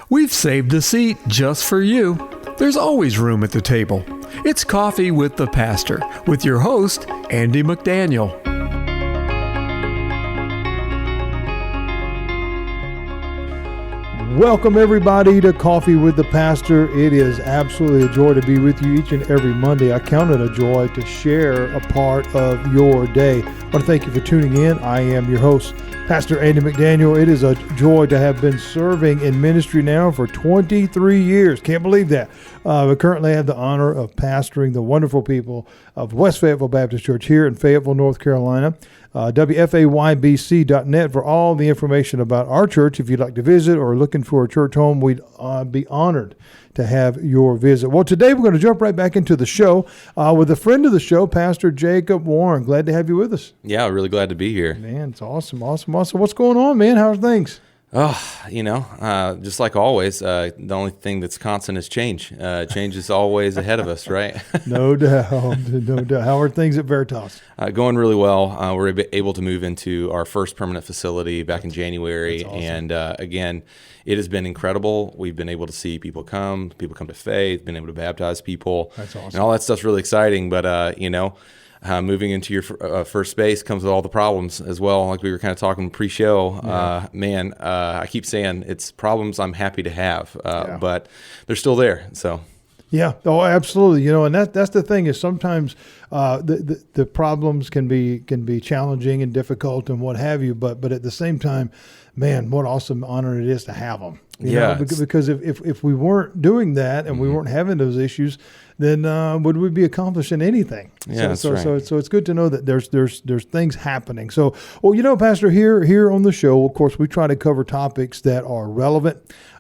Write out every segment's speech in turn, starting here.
We've saved a seat just for you. There's always room at the table. It's Coffee with the Pastor with your host, Andy McDaniel. Welcome everybody to Coffee with the Pastor. It is absolutely a joy to be with you each and every Monday. I count it a joy to share a part of your day. I want to thank you for tuning in. I am your host, Pastor Andy McDaniel. It is a joy to have been serving in ministry now for 23 years. Can't believe that. We currently have the honor of pastoring the wonderful people of West Fayetteville Baptist Church here in Fayetteville, North Carolina. WFAYBC.net for all the information about our church. If you'd like to visit or looking for a church home, we'd be honored to have your visit. Well, today we're going to jump right back into the show with a friend of the show, Pastor Jacob Warren. Glad to have you with us. Yeah, really glad to be here. Man, it's awesome. What's going on, man? How's things? Oh, just like always, the only thing that's constant is change. Change is always ahead of us, right? No doubt, no doubt. How are things at Veritas? Going really well. We're able to move into our first permanent facility back in January. That's awesome. And again, it has been incredible. We've been able to see people come to faith, been able to baptize people. That's awesome. And all that stuff's really exciting. But, moving into your first space comes with all the problems as well. Like we were kind of talking pre-show, I keep saying it's problems I'm happy to have, but they're still there. So, yeah, oh, absolutely. And that's the thing is sometimes the problems can be challenging and difficult and what have you, but at the same time, man, what awesome honor it is to have them. You know, because if we weren't doing that and we weren't having those issues, then would we be accomplishing anything? Yeah, so right. it's good to know that there's things happening. So, Pastor, here on the show, of course, we try to cover topics that are relevant.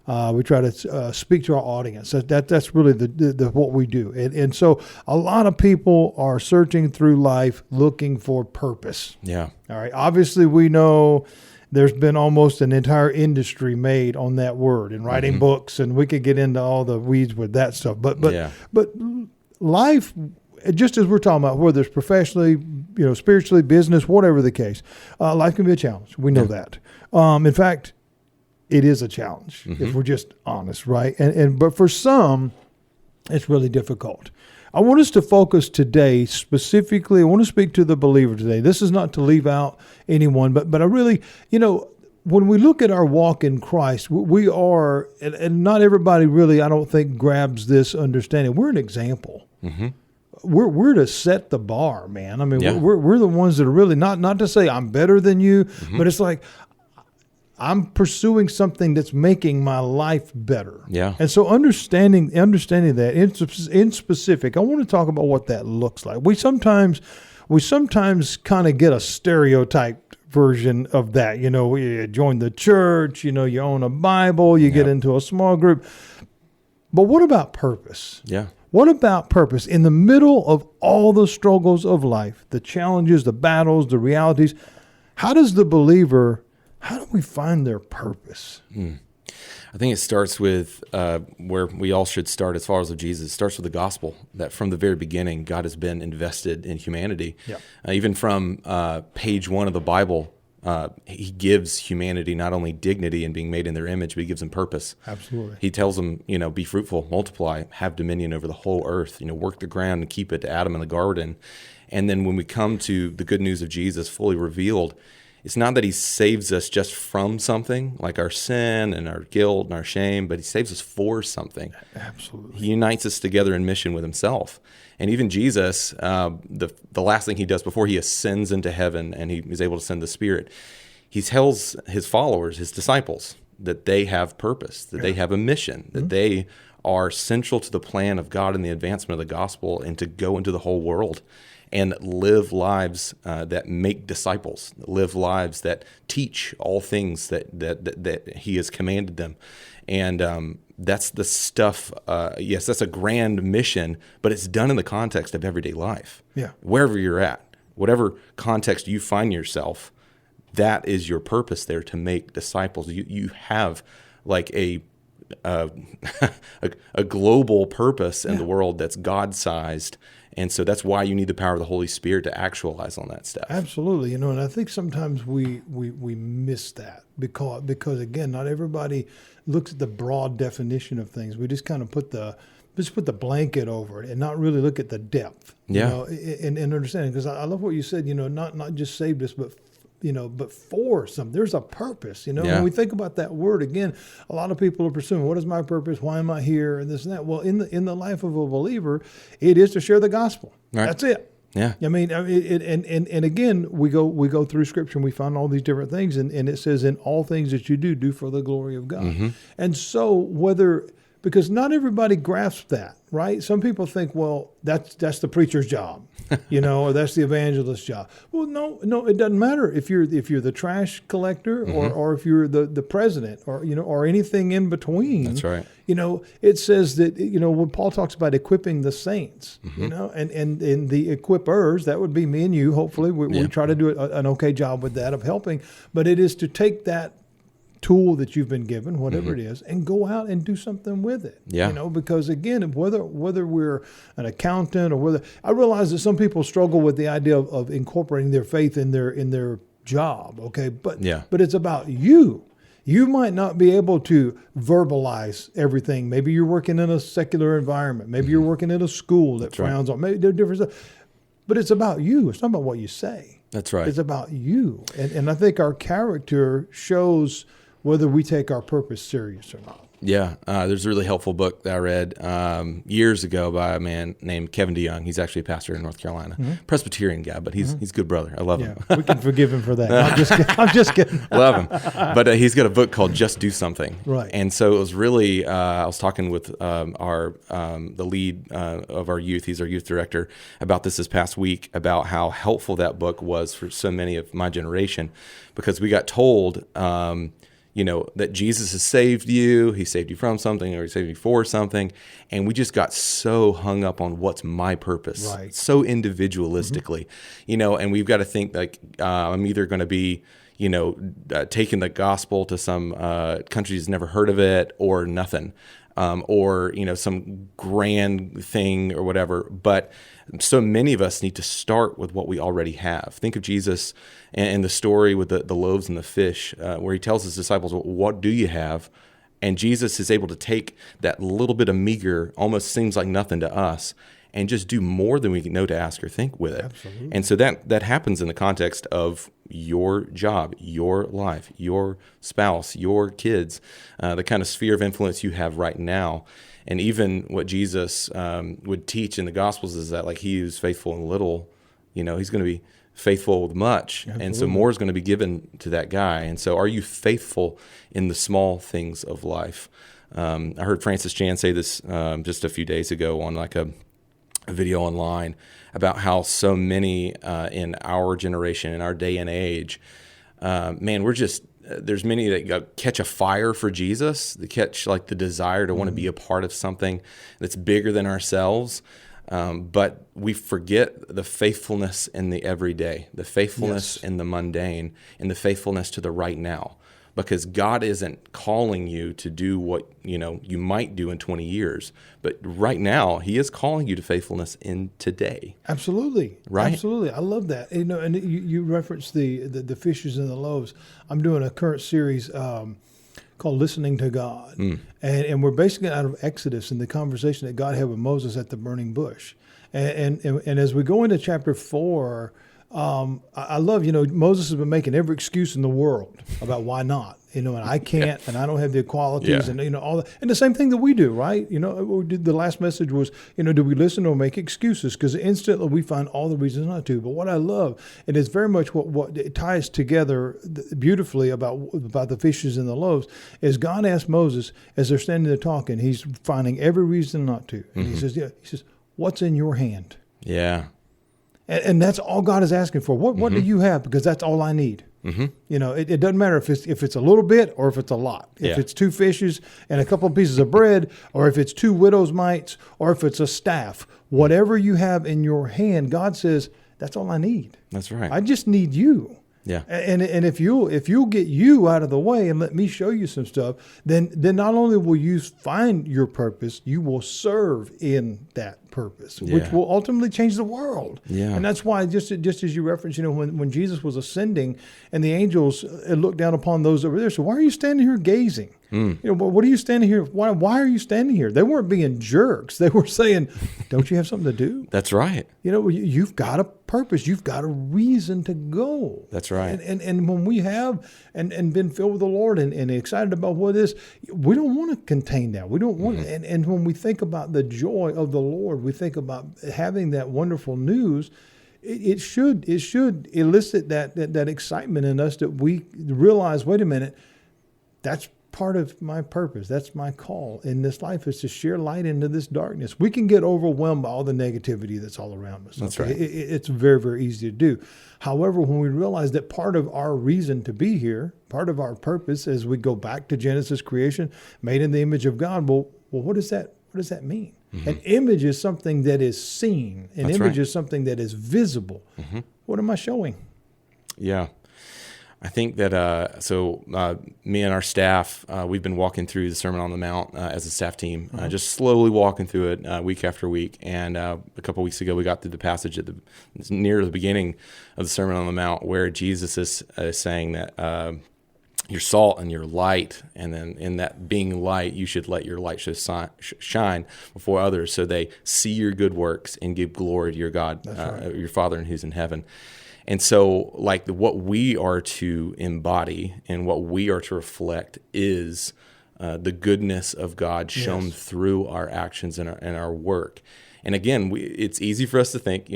We try to speak to our audience. That's really the what we do. And so a lot of people are searching through life looking for purpose. Yeah. All right. Obviously, we know there's been almost an entire industry made on that word and writing books, and we could get into all the weeds with that stuff. But life, just as we're talking about, whether it's professionally, spiritually, business, whatever the case, life can be a challenge. We know that. In fact, it is a challenge if we're just honest, right? But for some, it's really difficult. I want us to focus today specifically. I want to speak to the believer today. This is not to leave out anyone, but I really, when we look at our walk in Christ, we are, and not everybody really, I don't think, grabs this understanding. We're an example. Mm-hmm. We're to set the bar, man. I mean, we're the ones that are really not to say I'm better than you, but it's like, I'm pursuing something that's making my life better. Yeah. And so understanding that in specific, I want to talk about what that looks like. We sometimes kind of get a stereotyped version of that. You join the church, you own a Bible, you get into a small group. But what about purpose? Yeah. What about purpose? In the middle of all the struggles of life, the challenges, the battles, the realities, how do we find their purpose? I think it starts with where we all should start as far as with Jesus. It starts with the gospel, that from the very beginning, God has been invested in humanity. Yep. Even from page 1 of the Bible, he gives humanity not only dignity in being made in their image, but he gives them purpose. Absolutely. He tells them, be fruitful, multiply, have dominion over the whole earth, work the ground and keep it to Adam in the garden. And then when we come to the good news of Jesus fully revealed, it's not that he saves us just from something like our sin and our guilt and our shame, but he saves us for something. Absolutely. He unites us together in mission with himself. And even Jesus, the last thing he does before he ascends into heaven and he is able to send the Spirit, he tells his followers, his disciples, that they have purpose, that they have a mission, that they are central to the plan of God and the advancement of the gospel, and to go into the whole world and live lives that make disciples, live lives that teach all things that he has commanded them. And that's the stuff, yes, that's a grand mission, but it's done in the context of everyday life. Yeah. Wherever you're at, whatever context you find yourself, that is your purpose there, to make disciples. You have like a a global purpose in the world that's God-sized. And so that's why you need the power of the Holy Spirit to actualize on that stuff. Absolutely. And I think sometimes we miss that because again, not everybody looks at the broad definition of things. We just kind of put the blanket over it and not really look at the depth. Yeah. And understanding, because I love what you said, not just saved us, but for something. There's a purpose, When we think about that word, again, a lot of people are pursuing, what is my purpose? Why am I here? And this and that. Well, in the life of a believer, it is to share the gospel. Right. That's it. Yeah. And again, we go through Scripture and we find all these different things, and it says, in all things that you do for the glory of God. Mm-hmm. And so because not everybody grasps that, right? Some people think, well, that's the preacher's job, or that's the evangelist's job. Well, no, it doesn't matter if you're the trash collector or if you're the president or anything in between. That's right. It says that when Paul talks about equipping the saints, and the equippers, that would be me and you. Hopefully, we try to do an okay job with that of helping, but it is to take that tool that you've been given, whatever it is, and go out and do something with it. Yeah. Because again, whether we're an accountant or whether, I realize that some people struggle with the idea of incorporating their faith in their job. Okay. But it's about you. You might not be able to verbalize everything. Maybe you're working in a secular environment. Maybe you're working in a school that frowns on, maybe there are different stuff. But it's about you. It's not about what you say. That's right. It's about you. And I think our character shows whether we take our purpose serious or not. Yeah, there's a really helpful book that I read years ago by a man named Kevin DeYoung. He's actually a pastor in North Carolina, Presbyterian guy, but he's a good brother. I love him. We can forgive him for that. I'm just kidding. Love him. But he's got a book called Just Do Something. Right. And so it was really, I was talking with the lead of our youth, he's our youth director, about this past week, about how helpful that book was for so many of my generation, because we got told that Jesus has saved you, he saved you from something, or he saved you for something. And we just got so hung up on what's my purpose, right, so individualistically, and we've got to think like, I'm either going to be, taking the gospel to some country that's never heard of it or nothing. Or some grand thing or whatever. But so many of us need to start with what we already have. Think of Jesus and the story with the loaves and the fish, where he tells his disciples, what do you have? And Jesus is able to take that little bit of meager, almost seems like nothing to us, and just do more than we know to ask or think with it. Absolutely. And so that happens in the context of your job, your life, your spouse, your kids, the kind of sphere of influence you have right now. And even what Jesus would teach in the Gospels is that, like, he who's faithful in little, he's going to be faithful with much. Absolutely. And so more is going to be given to that guy. And so are you faithful in the small things of life? I heard Francis Chan say this just a few days ago on like a video online about how so many in our generation, in our day and age, we're just, there's many that catch a fire for Jesus, they catch like the desire to want to be a part of something that's bigger than ourselves. But we forget the faithfulness in the everyday, the faithfulness in the mundane, and the faithfulness to the right now. Because God isn't calling you to do what you might do in 20 years, but right now He is calling you to faithfulness in today. Absolutely, right? Absolutely, I love that. And you referenced the fishes and the loaves. I'm doing a current series called "Listening to God," and we're basing it out of Exodus and the conversation that God had with Moses at the burning bush. And as we go into chapter 4. I love, Moses has been making every excuse in the world about why not, and I can't, and I don't have the qualities, and all that, and the same thing that we do, right? The last message was, do we listen or make excuses? Because instantly we find all the reasons not to. But what I love, and it's very much what it ties together beautifully about the fishes and the loaves, is God asked Moses as they're standing there talking, he's finding every reason not to, and he says, what's in your hand? Yeah. And that's all God is asking for. What do you have? Because that's all I need. It doesn't matter if it's a little bit or if it's a lot. If it's 2 fishes and a couple of pieces of bread, or if it's 2 widow's mites, or if it's a staff. Whatever you have in your hand, God says, that's all I need. That's right. I just need you. Yeah. And if you'll get you out of the way and let me show you some stuff, then not only will you find your purpose, you will serve in that purpose, which will ultimately change the world. Yeah. And that's why, just as you referenced, when Jesus was ascending and the angels looked down upon those over there, so why are you standing here gazing? What are you standing here? Why are you standing here? They weren't being jerks. They were saying, don't you have something to do? That's right. You've got a purpose. You've got a reason to go. That's right. And when we have and been filled with the Lord and excited about what it is, we don't want to contain that. We don't want and when we think about the joy of the Lord, we think about having that wonderful news. It should elicit that excitement in us that we realize, wait a minute, that's part of my purpose. That's my call in this life, is to share light into this darkness. We can get overwhelmed by all the negativity that's all around us. That's right. It's very, very easy to do. However, when we realize that part of our reason to be here, part of our purpose, as we go back to Genesis creation, made in the image of God, well, what does that mean? An image is something that is seen. An image is something that is visible. What am I showing? Yeah. I think that, me and our staff, we've been walking through the Sermon on the Mount as a staff team, just slowly walking through it week after week. And a couple of weeks ago, we got through the passage near the beginning of the Sermon on the Mount, where Jesus is saying that you're salt and you're light, and then in that being light, you should let your light shine before others, so they see your good works and give glory to your God, your Father who's in heaven. And so, what we are to embody and what we are to reflect is the goodness of God shown through our actions and our work. And again, it's easy for us to think,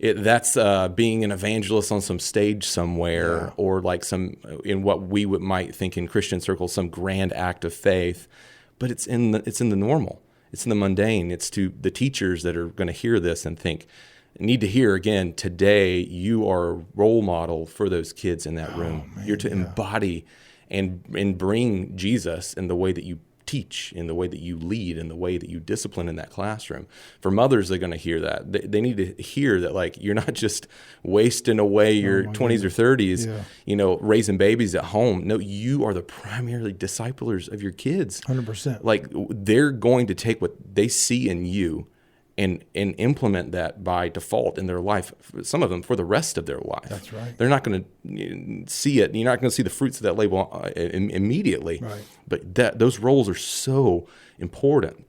that's being an evangelist on some stage somewhere, or some in what we might think in Christian circles, some grand act of faith. But it's in the normal. It's in the mundane. It's to the teachers that are going to hear this and need to hear again today. You are a role model for those kids in that room. You're to embody and bring Jesus in the way that you teach, in the way that you lead, in the way that you discipline in that classroom. For mothers, they're going to hear that. They need to hear that, you're not just wasting away your 20s or 30s, raising babies at home. No, you are the primary disciplers of your kids. 100%. They're going to take what they see in you and implement that by default in their life, some of them for the rest of their life. That's right. They're not going to see it. You're not going to see the fruits of that label immediately. Right. But those roles are so important,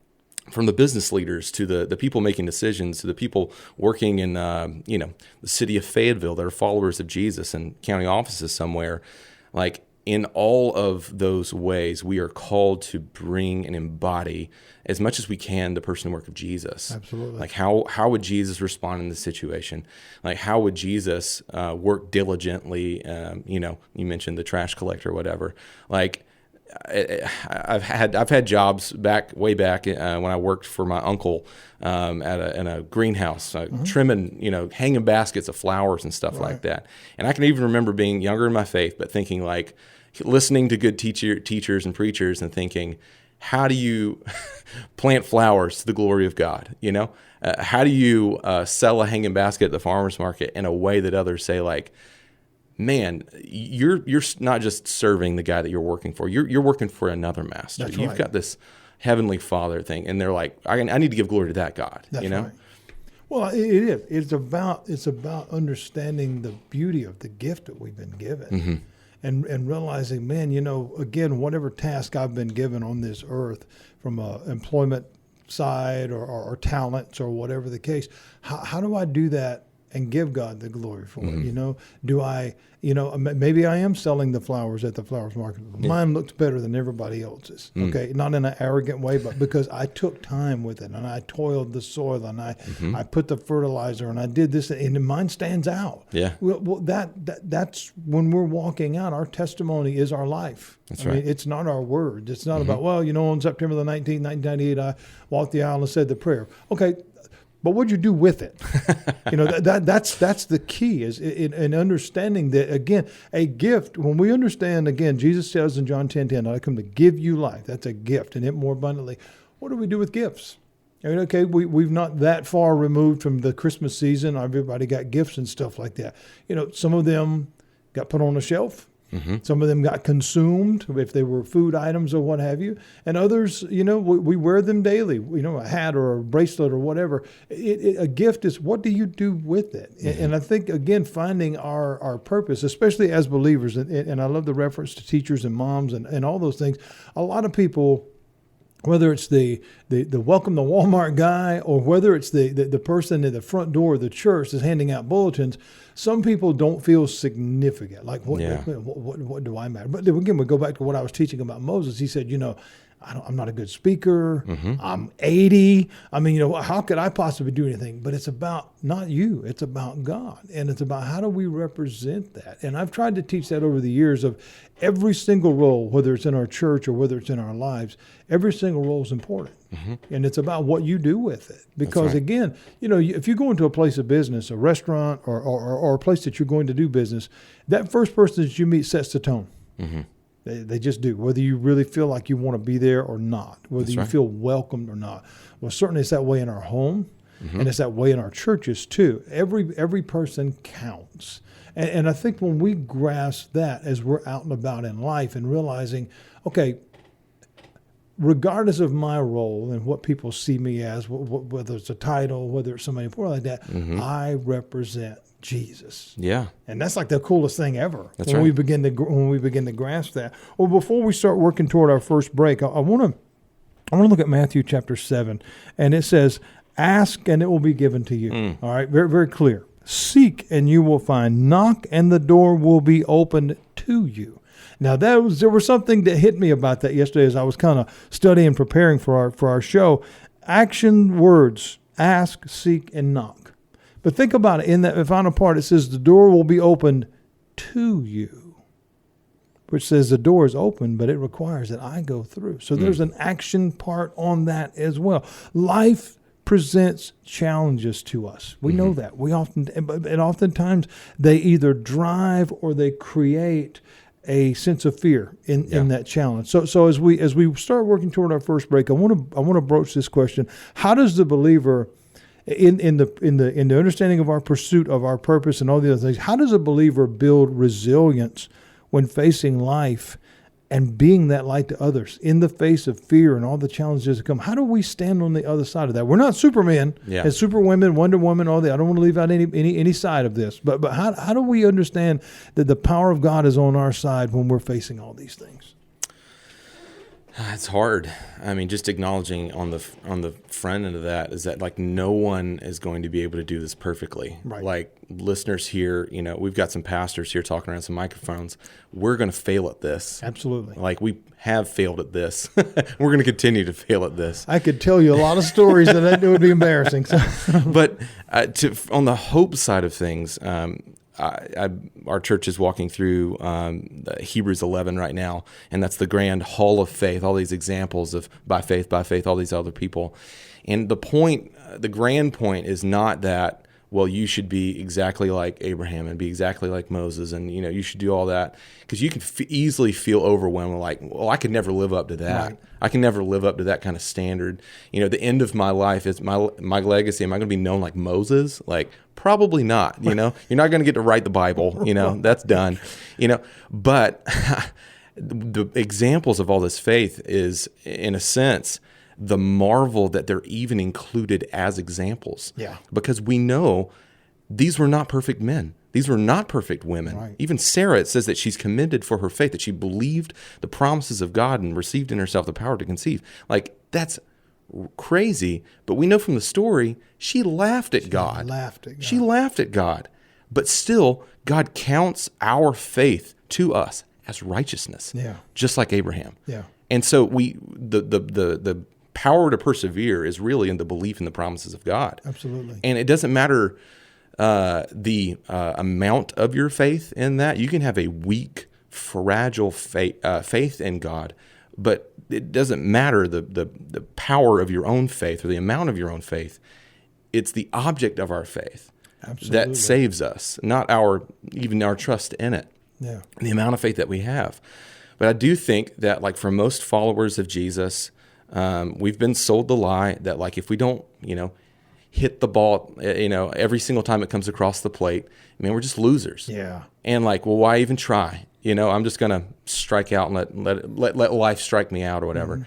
from the business leaders to the people making decisions, to the people working in the city of Fayetteville that are followers of Jesus and county offices somewhere. In all of those ways, we are called to bring and embody as much as we can the person and work of Jesus. Absolutely. How would Jesus respond in this situation? How would Jesus work diligently? You mentioned the trash collector or whatever. I've had jobs way back when I worked for my uncle in a greenhouse, trimming, hanging baskets of flowers and stuff like that. And I can even remember being younger in my faith, but thinking listening to good teachers and preachers and thinking, how do you plant flowers to the glory of God? How do you sell a hanging basket at the farmer's market in a way that others say man, you're not just serving the guy that you're working for. You're working for another master. That's You've got this heavenly Father thing, and they're like, I need to give glory to that God. That's right. Well, it is. It's about understanding the beauty of the gift that we've been given, and realizing, man, again, whatever task I've been given on this earth, from a employment side or talents or whatever the case, how do I do that and give God the glory for it? Do I, maybe I am selling the flowers at the flowers market. Mine looks better than everybody else's. Okay. Not in an arrogant way, but because I took time with it and I toiled the soil and I put the fertilizer and I did this, and mine stands out. Yeah. Well, that's when we're walking out, our testimony is our life. That's right. It's not our words. It's not about, on September the 19th, 1998, I walked the aisle and said the prayer. Okay. But what'd you do with it? That's the key, is in understanding that, again, a gift. When we understand, again, Jesus says in John 10:10, I come to give you life. That's a gift, and it more abundantly. What do we do with gifts? We've not that far removed from the Christmas season. Everybody got gifts and stuff like that. Some of them got put on a shelf. Some of them got consumed if they were food items or what have you. And others, we wear them daily, a hat or a bracelet or whatever. A gift is, what do you do with it? And I think, again, finding our purpose, especially as believers, and I love the reference to teachers and moms and all those things. A lot of people, whether it's the welcome to Walmart guy or whether it's the person at the front door of the church that's handing out bulletins, some people don't feel significant. Like, what do I matter? But again, we go back to what I was teaching about Moses. He said, I'm not a good speaker. I'm 80. I mean, how could I possibly do anything? But it's about not you. It's about God. And it's about how do we represent that? And I've tried to teach that over the years of every single role, whether it's in our church or whether it's in our lives, every single role is important. And it's about what you do with it. Because again, if you go into a place of business, a restaurant or a place that you're going to do business, that first person that you meet sets the tone. They just do, whether you really feel like you want to be there or not, whether you feel welcomed or not. Well, certainly it's that way in our home, and it's that way in our churches too. Every person counts. And I think when we grasp that as we're out and about in life and realizing, okay, regardless of my role and what people see me as, whether it's a title, whether it's somebody important like that, I represent Jesus. Yeah. And that's like the coolest thing ever. That's when right. we begin to grasp that. Well, before we start working toward our first break, I want to look at Matthew chapter 7, and it says, "Ask and it will be given to you." All right, very very clear. "Seek and you will find. Knock and the door will be opened to you." Now there was something that hit me about that yesterday as I was kind of studying, preparing for our show. Action words: ask, seek, and knock. But think about it. In that final part, it says the door will be opened to you, which says the door is open, but it requires that I go through. So there's an action part on that as well. Life presents challenges to us. We know that. And oftentimes they either drive or they create a sense of fear in that challenge. So as we start working toward our first break, I want to broach this question: how does the believer, in the understanding of our pursuit of our purpose and all the other things, how does a believer build resilience when facing life and being that light to others in the face of fear and all the challenges that come? How do we stand on the other side of that? We're not Superman and Superwomen, Wonder Woman, all that. I don't want to leave out any side of this. But how do we understand that the power of God is on our side when we're facing all these things? It's hard. I mean, just acknowledging on the front end of that is that, like, no one is going to be able to do this perfectly. Right. Like, listeners here, we've got some pastors here talking around some microphones. We're going to fail at this. Absolutely. Like, we have failed at this. We're going to continue to fail at this. I could tell you a lot of stories that it would be embarrassing. So. But on the hope side of things, our church is walking through Hebrews 11 right now, and that's the grand hall of faith, all these examples of by faith, all these other people. And the grand point is not that, well, you should be exactly like Abraham and be exactly like Moses, and you should do all that, because you can easily feel overwhelmed, like, well, I could never live up to that. Right. I can never live up to that kind of standard. The end of my life is my legacy. Am I going to be known like Moses? Like, probably not. You're not going to get to write the Bible. That's done. But the examples of all this faith is, in a sense, the marvel that they're even included as examples. Yeah. Because we know these were not perfect men. These were not perfect women. Right. Even Sarah, it says that she's commended for her faith, that she believed the promises of God and received in herself the power to conceive. Like, that's crazy. But we know from the story, she laughed at God. She laughed at God. But still, God counts our faith to us as righteousness. Yeah. Just like Abraham. Yeah. And so the power to persevere is really in the belief in the promises of God. Absolutely. And it doesn't matter the amount of your faith in that. You can have a weak, fragile faith in God, but it doesn't matter the power of your own faith or the amount of your own faith. It's the object of our faith that saves us, not even our trust in it. Yeah. And the amount of faith that we have. But I do think that, like, for most followers of Jesus, we've been sold the lie that, like, if we don't, hit the ball, every single time it comes across the plate, man, we're just losers. Yeah. And like, well, why even try? I'm just going to strike out and let life strike me out or whatever.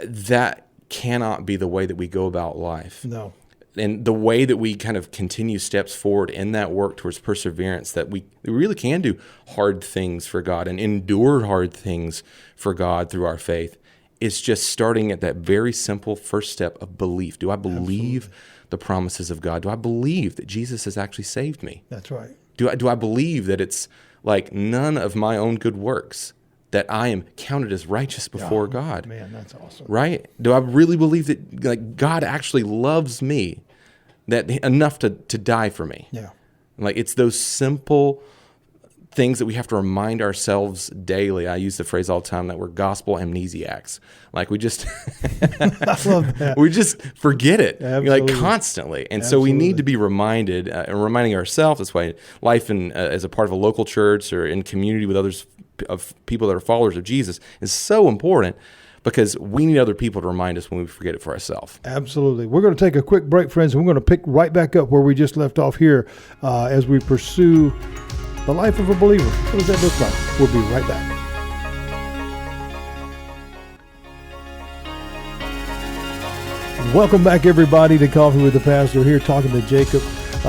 That cannot be the way that we go about life. No. And the way that we kind of continue steps forward in that work towards perseverance, that we really can do hard things for God and endure hard things for God through our faith, is just starting at that very simple first step of belief. Do I believe the promises of God? Do I believe that Jesus has actually saved me? That's right. Do I believe that it's like none of my own good works, that I am counted as righteous before God? Man, that's awesome. Right? Do I really believe that like God actually loves me that enough to die for me? Yeah. Like, it's those simple things that we have to remind ourselves daily. I use the phrase all the time that we're gospel amnesiacs. Like, we just I love that. we just forget it like Absolutely. constantly. And so we need to be reminded and reminding ourselves this way. Life as a part of a local church or in community with others of people that are followers of Jesus is so important, because we need other people to remind us when we forget it for ourselves. Absolutely. We're going to take a quick break, friends, and we're going to pick right back up where we just left off here as we pursue the life of a believer. What does that look like? We'll be right back. Welcome back, everybody, to Coffee with the Pastor. Here talking to Jacob,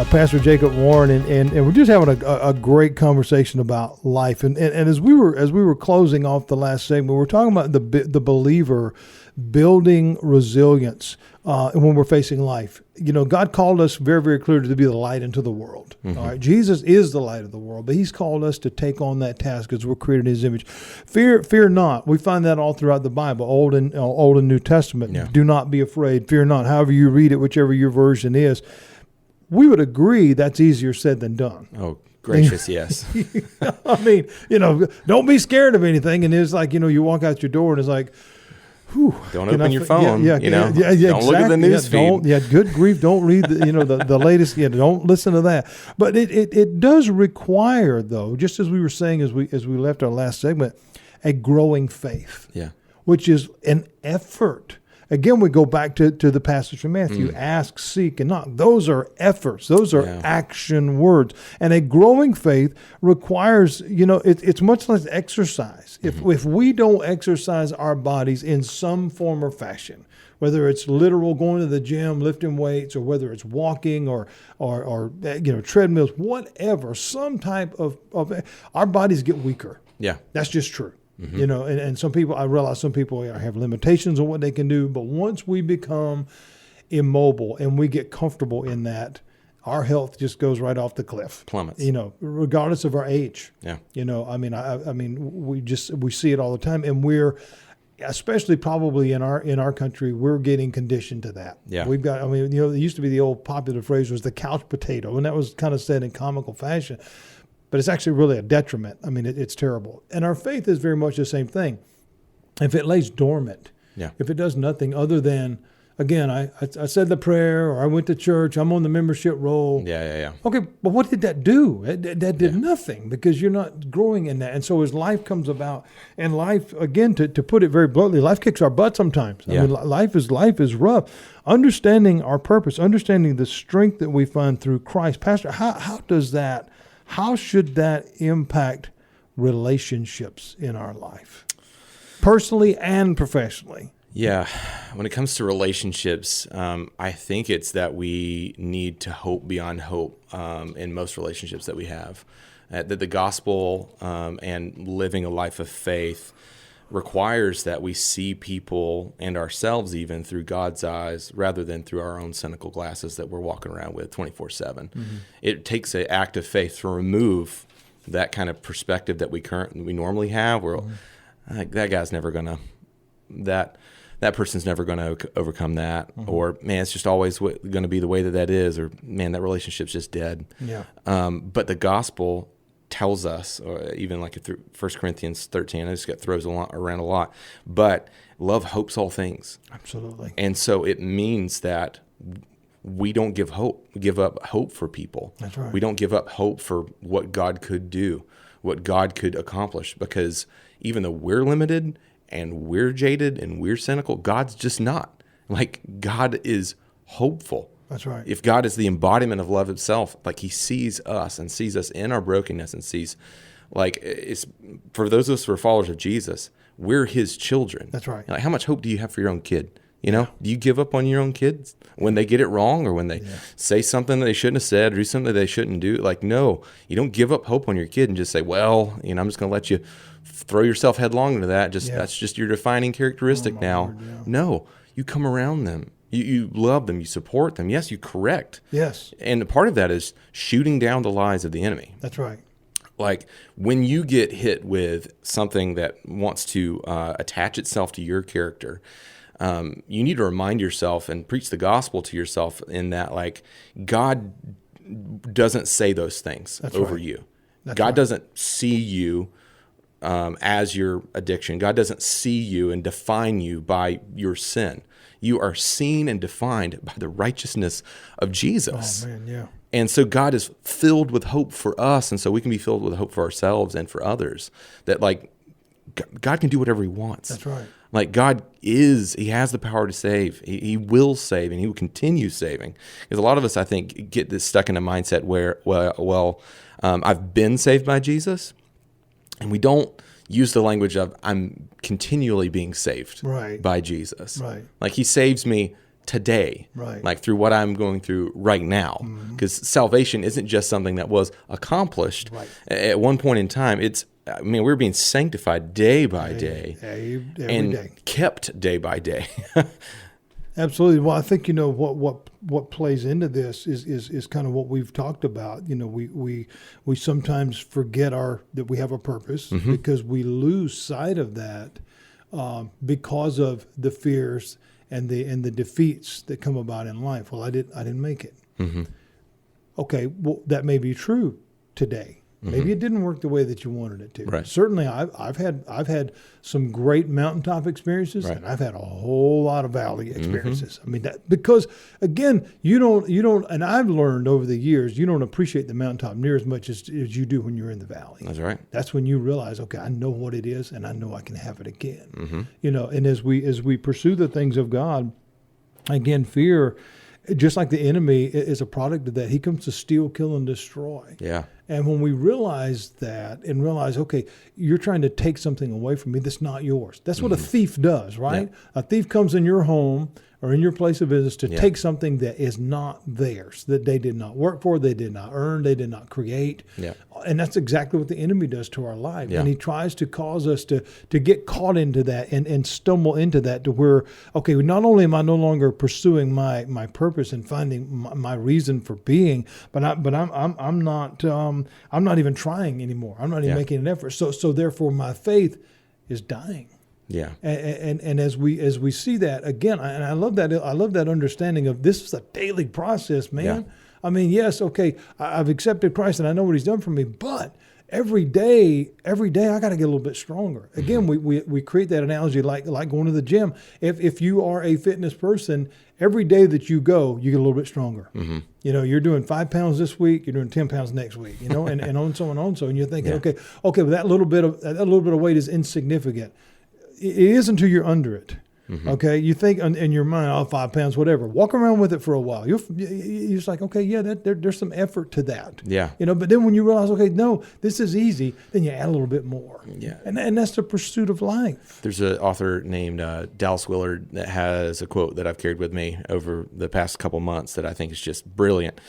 Pastor Jacob Warren, and we're just having a great conversation about life. And as we were closing off the last segment, we're talking about the believer building resilience when we're facing life. God called us very, very clearly to be the light into the world. All right, Jesus is the light of the world, but He's called us to take on that task as we're created in His image. Fear not. We find that all throughout the Bible, Old and New Testament. Yeah. Do not be afraid. Fear not. However you read it, whichever your version is. We would agree that's easier said than done. Oh, gracious, yes. I mean, don't be scared of anything. And it's like, you walk out your door and it's like, whew. Don't open your phone. Yeah, don't exactly. look at the news feed. Good grief. Don't read the latest. Don't listen to that. But it does require, though, just as we were saying as we left our last segment, a growing faith. Yeah. Which is an effort. Again, we go back to the passage from Matthew, ask, seek, and knock. Those are efforts. Those are action words. And a growing faith requires, it's much like exercise. If we don't exercise our bodies in some form or fashion, whether it's literal going to the gym, lifting weights, or whether it's walking or treadmills, whatever, some type of our bodies get weaker. Yeah. That's just true. And some people, I realize some people have limitations on what they can do, but once we become immobile and we get comfortable in that, our health just goes right off the cliff. Plummets. Regardless of our age. Yeah. We see it all the time, and we're, especially probably in our country, we're getting conditioned to that. Yeah. We've got, it used to be the old popular phrase was the couch potato, and that was kind of said in comical fashion. But it's actually really a detriment. It's terrible. And our faith is very much the same thing. If it lays dormant, if it does nothing other than, again, I said the prayer, or I went to church, I'm on the membership roll. Yeah. Okay, but what did that do? That did nothing, because you're not growing in that. And so as life comes about, and life, again, to put it very bluntly, life kicks our butt sometimes. Life is rough. Understanding our purpose, understanding the strength that we find through Christ. Pastor, how should that impact relationships in our life, personally and professionally? Yeah. When it comes to relationships, I think it's that we need to hope beyond hope in most relationships that we have. That the gospel and living a life of faith requires that we see people and ourselves even through God's eyes rather than through our own cynical glasses that we're walking around with 24/7. It takes an act of faith to remove that kind of perspective that we normally have, where that guy's never going to, that person's never going to overcome that, or man, it's just always going to be the way that is, or man, that relationship's just dead. Yeah. But the gospel tells us, or even like through 1 Corinthians 13, I just get throws around a lot, but love hopes all things. Absolutely. And so it means that we don't give up hope for people. That's right. We don't give up hope for what God could do, what God could accomplish, because even though we're limited and we're jaded and we're cynical, God's just not. Like, God is hopeful. That's right. If God is the embodiment of love itself, like he sees us and sees us in our brokenness and sees, like, it's for those of us who are followers of Jesus, we're his children. That's right. Like, how much hope do you have for your own kid? You know, do you give up on your own kids when they get it wrong or when they say something that they shouldn't have said or do something that they shouldn't do? Like, no, you don't give up hope on your kid and just say, well, you know, I'm just going to let you throw yourself headlong into that. That's just your defining characteristic now. Lord, yeah. No, you come around them. You love them. You support them. Yes, you correct. Yes. And part of that is shooting down the lies of the enemy. That's right. Like when you get hit with something that wants to attach itself to your character, you need to remind yourself and preach the gospel to yourself in that, like, God doesn't say those things over you. God doesn't see you as your addiction. God doesn't see you and define you by your sin. You are seen and defined by the righteousness of Jesus. Oh, man, yeah. And so God is filled with hope for us, and so we can be filled with hope for ourselves and for others. That, like, God can do whatever he wants. That's right. Like, he has the power to save. He will save, and he will continue saving. Because a lot of us, I think, get this stuck in a mindset where, I've been saved by Jesus, and we don't use the language of I'm continually being saved by Jesus. Right. Like, he saves me today, like through what I'm going through right now. Because salvation isn't just something that was accomplished at one point in time. We're being sanctified day by day every day. Kept day by day. Absolutely. Well, I think, what plays into this is kind of what we've talked about. We sometimes forget that we have a purpose because we lose sight of that because of the fears and the defeats that come about in life. Well, I didn't make it. Okay, well, that may be true today. Maybe it didn't work the way that you wanted it to. Right. Certainly, I've had some great mountaintop experiences, and I've had a whole lot of valley experiences. I mean, because again, you don't, and I've learned over the years, you don't appreciate the mountaintop near as much as you do when you're in the valley. That's right. That's when you realize, okay, I know what it is, and I know I can have it again. And as we pursue the things of God, again, fear, just like the enemy is a product of that. He comes to steal, kill, and destroy. Yeah. And when we realize that and realize, okay, you're trying to take something away from me that's not yours. That's what a thief does, right? Yeah. A thief comes in your home or in your place of business to take something that is not theirs, that they did not work for, they did not earn, they did not create. Yeah. And that's exactly what the enemy does to our life. Yeah. And he tries to cause us to get caught into that and stumble into that to where, okay, not only am I no longer pursuing my purpose and finding my reason for being, but I'm not even trying anymore. I'm not even making an effort. So therefore my faith is dying. Yeah. And as we see that again, and I love that understanding of this is a daily process, man. Yeah. I mean, yes, okay, I've accepted Christ and I know what he's done for me, but every day I got to get a little bit stronger. Again, we create that analogy like going to the gym. If you are a fitness person, every day that you go, you get a little bit stronger. You're doing 5 pounds this week, you're doing 10 pounds next week, and on so and on so, and you're thinking, okay, but that little bit of weight is insignificant. It is until you're under it. Okay, you think in your mind, 5 pounds, whatever. Walk around with it for a while. You're just like, okay, yeah, there's some effort to that. Yeah. But then when you realize, okay, no, this is easy, then you add a little bit more. Yeah. And that's the pursuit of life. There's an author named Dallas Willard that has a quote that I've carried with me over the past couple months that I think is just brilliant.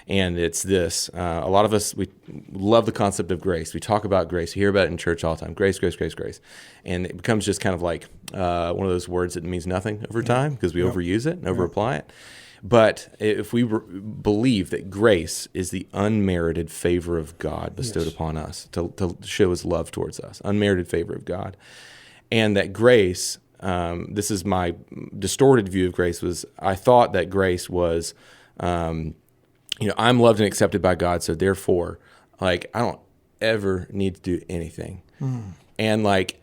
And it's this. A lot of us, we love the concept of grace. We talk about grace. You hear about it in church all the time. Grace, grace, grace, grace. And it becomes just kind of like one of those words that means nothing over time because we overuse it and overapply it. But if we believe that grace is the unmerited favor of God bestowed upon us to show his love towards us, unmerited favor of God, and that grace, this is my distorted view of grace, was I thought that grace was... I'm loved and accepted by God, so therefore, I don't ever need to do anything. And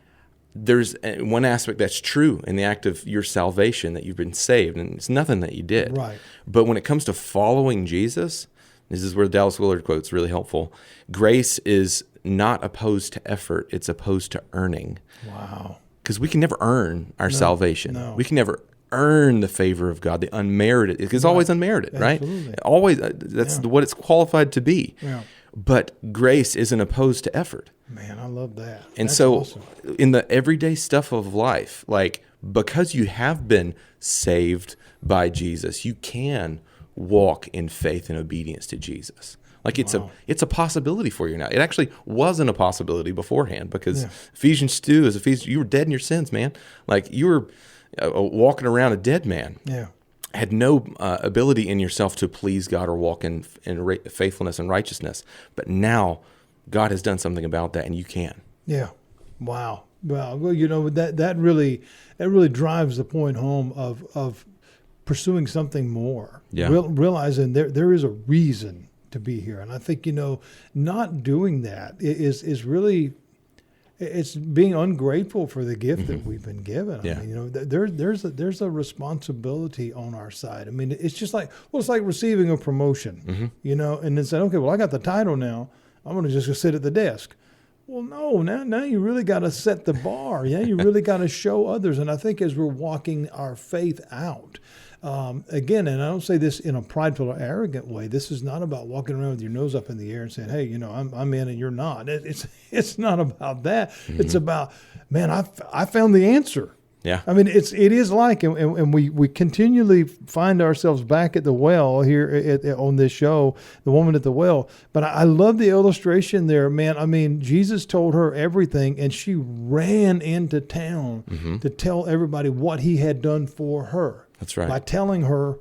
there's one aspect that's true in the act of your salvation, that you've been saved, and it's nothing that you did. Right. But when it comes to following Jesus, this is where the Dallas Willard quote's really helpful. Grace is not opposed to effort; it's opposed to earning. Wow. Because we can never earn our salvation. No. We can never earn the favor of God, the unmerited. It's always unmerited, Absolutely. right? Always. That's what it's qualified to be. Yeah. But grace isn't opposed to effort. Man, I love that. And That's so awesome. in the everyday stuff of life, like because you have been saved by Jesus, you can walk in faith and obedience to Jesus. Like it's a possibility for you now. It actually wasn't a possibility beforehand because Ephesians 2 is Ephesians. You were dead in your sins, man. Like you were walking around a dead man. Yeah. Had no ability in yourself to please God or walk in faithfulness and righteousness. But now God has done something about that, and you can. Yeah. Wow. Well, that really drives the point home of pursuing something more. Yeah. Realizing there is a reason to be here, and I think not doing that is really, it's being ungrateful for the gift that we've been given. Yeah. I mean, there's a responsibility on our side. I mean, it's just like it's like receiving a promotion, and then saying, okay, well, I got the title now. I'm going to just go sit at the desk. Well, no, now you really got to set the bar. Yeah, you really got to show others. And I think as we're walking our faith out, again, and I don't say this in a prideful or arrogant way. This is not about walking around with your nose up in the air and saying, "Hey, I'm in and you're not." It's not about that. It's about, man, I found the answer. Yeah. I mean, it is like, and we continually find ourselves back at the well here on this show, The Woman at the Well. But I love the illustration there, man. I mean, Jesus told her everything, and she ran into town to tell everybody what he had done for her. That's right. By telling her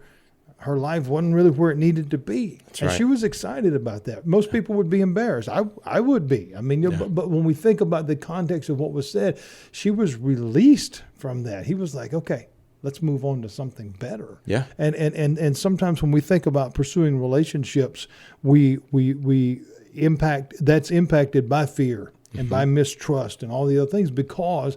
life wasn't really where it needed to be. That's and right. she was excited about that. Most people would be embarrassed. I would be. I mean, but when we think about the context of what was said, she was released from that. He was like, okay, let's move on to something better. Yeah. And sometimes when we think about pursuing relationships, we that's impacted by fear and by mistrust and all the other things, because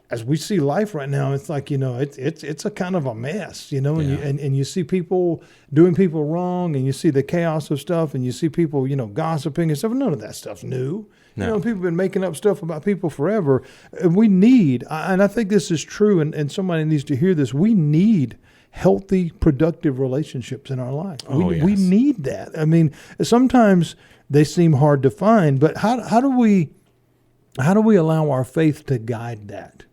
as we see life right now, it's like, it's a kind of a mess, and you see people doing people wrong, and you see the chaos of stuff, and you see people, gossiping and stuff. None of that stuff's new. No. People have been making up stuff about people forever. And we need, and I think this is true, and somebody needs to hear this, we need healthy, productive relationships in our life. We need that. I mean, sometimes they seem hard to find, but how do we allow our faith to guide that?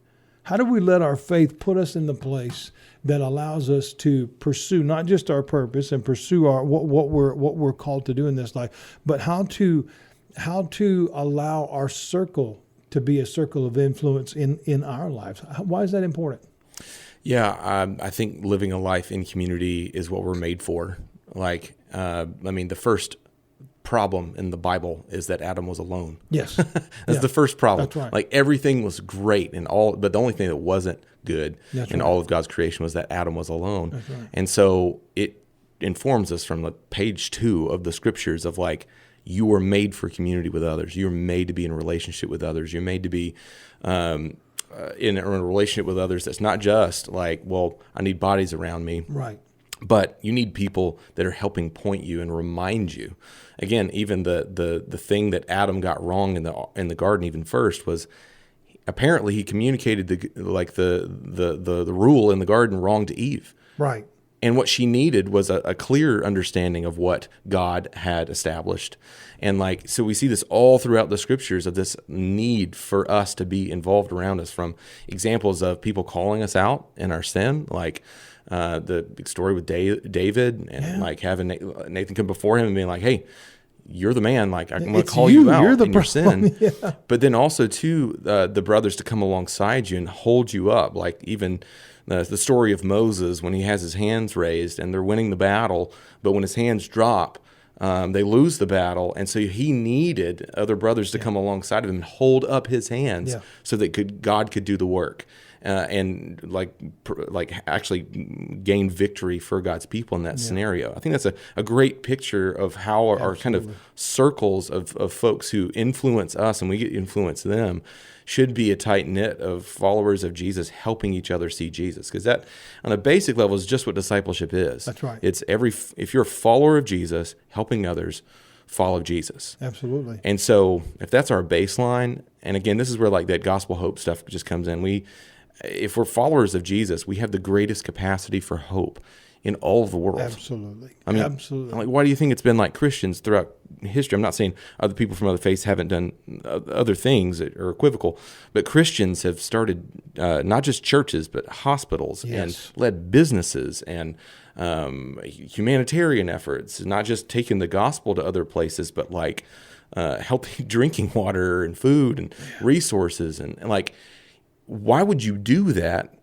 How do we let our faith put us in the place that allows us to pursue not just our purpose and pursue our what we're called to do in this life, but how to allow our circle to be a circle of influence in our lives? Why is that important? Yeah, I think living a life in community is what we're made for. Like, the first problem in the Bible is that Adam was alone. Yes. That's the first problem. That's right. Like everything was great but the only thing that wasn't good in all of God's creation was that Adam was alone. That's right. And so it informs us from page 2 of the scriptures of like, you were made for community with others. You're made to be in a relationship with others. You're made to be in a relationship with others that's not just like, well, I need bodies around me. Right. But you need people that are helping point you and remind you. Again, even the thing that Adam got wrong in the garden even first was apparently he communicated the rule in the garden wrong to Eve. Right. And what she needed was a clear understanding of what God had established. And so we see this all throughout the scriptures of this need for us to be involved around us, from examples of people calling us out in our sin, like the big story with David and having Nathan come before him and being like, hey, you're the man. Like, I'm going to call you out in your sin. Yeah. But then also, too, the brothers to come alongside you and hold you up. Like even the story of Moses when he has his hands raised and they're winning the battle, but when his hands drop, they lose the battle. And so he needed other brothers to come alongside of him and hold up his hands so that God could do the work. And actually gain victory for God's people in that scenario. I think that's a great picture of how our kind of circles of folks who influence us and we get to influence them should be a tight knit of followers of Jesus helping each other see Jesus. Because that, on a basic level, is just what discipleship is. That's right. It's if you're a follower of Jesus, helping others follow Jesus. Absolutely. And so if that's our baseline, and again, this is where that gospel hope stuff just comes in. if we're followers of Jesus, we have the greatest capacity for hope in all of the world. Absolutely. I mean, absolutely. Like, why do you think it's been like Christians throughout history? I'm not saying other people from other faiths haven't done other things that are equivocal, but Christians have started not just churches, but hospitals and led businesses and humanitarian efforts, not just taking the gospel to other places, but like helping drinking water and food and resources. And like, why would you do that?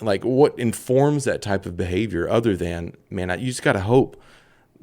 Like, what informs that type of behavior other than, man, you just got to hope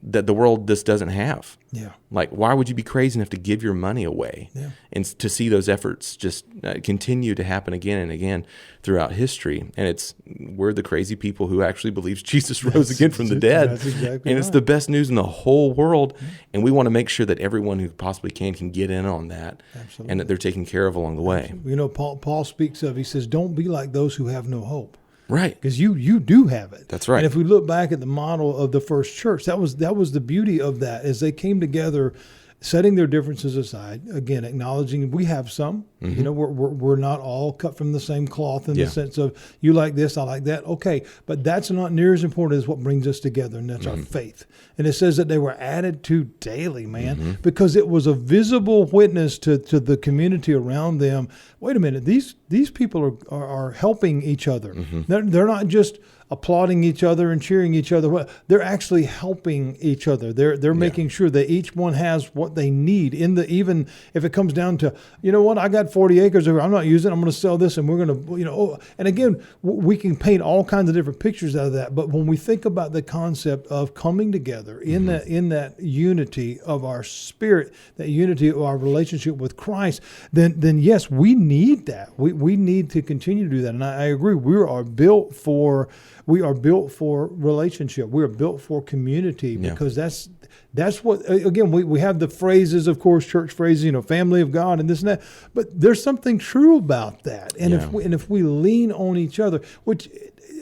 that the world just doesn't have. Yeah. Like, why would you be crazy enough to give your money away and to see those efforts just continue to happen again and again throughout history? And we're the crazy people who actually believes Jesus rose again from the dead. That's exactly and it's the best news in the whole world. And we want to make sure that everyone who possibly can get in on that. Absolutely. And that they're taken care of along the way. You know, Paul speaks of, he says, don't be like those who have no hope. Right. Because you do have it. That's right. And if we look back at the model of the first church, that was the beauty of that, as they came together, setting their differences aside, again, acknowledging we have some, you know, we're not all cut from the same cloth in the sense of you like this, I like that. Okay. But that's not near as important as what brings us together. And that's our faith. And it says that they were added to daily, man, because it was a visible witness to the community around them. Wait a minute. These people are helping each other. They're not just applauding each other and cheering each other. They're actually helping each other. They're making sure that each one has what they need even if it comes down to, you know what, I got 40 acres over, I'm not using it, I'm going to sell this and we're going to, you know, and again, we can paint all kinds of different pictures out of that. But when we think about the concept of coming together in that unity of our spirit, that unity of our relationship with Christ, then yes, we need that. We need to continue to do that. And I agree. We are built for relationship. We are built for community because that's what, again, we have the phrases, of course, church phrases, you know, family of God and this and that, but there's something true about that. And if we lean on each other, which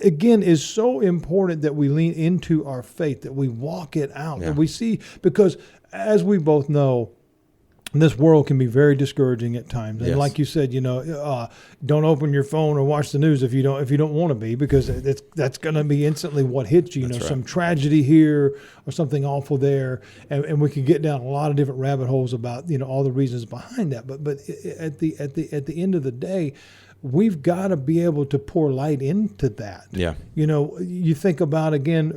again is so important, that we lean into our faith, that we walk it out, that we see, because as we both know, this world can be very discouraging at times, and like you said, you know, don't open your phone or watch the news if you don't want to be, because that's going to be instantly what hits you. You know, some tragedy here or something awful there, and we can get down a lot of different rabbit holes about, you know, all the reasons behind that. But at the end of the day, we've got to be able to pour light into that. Yeah. You know, you think about again,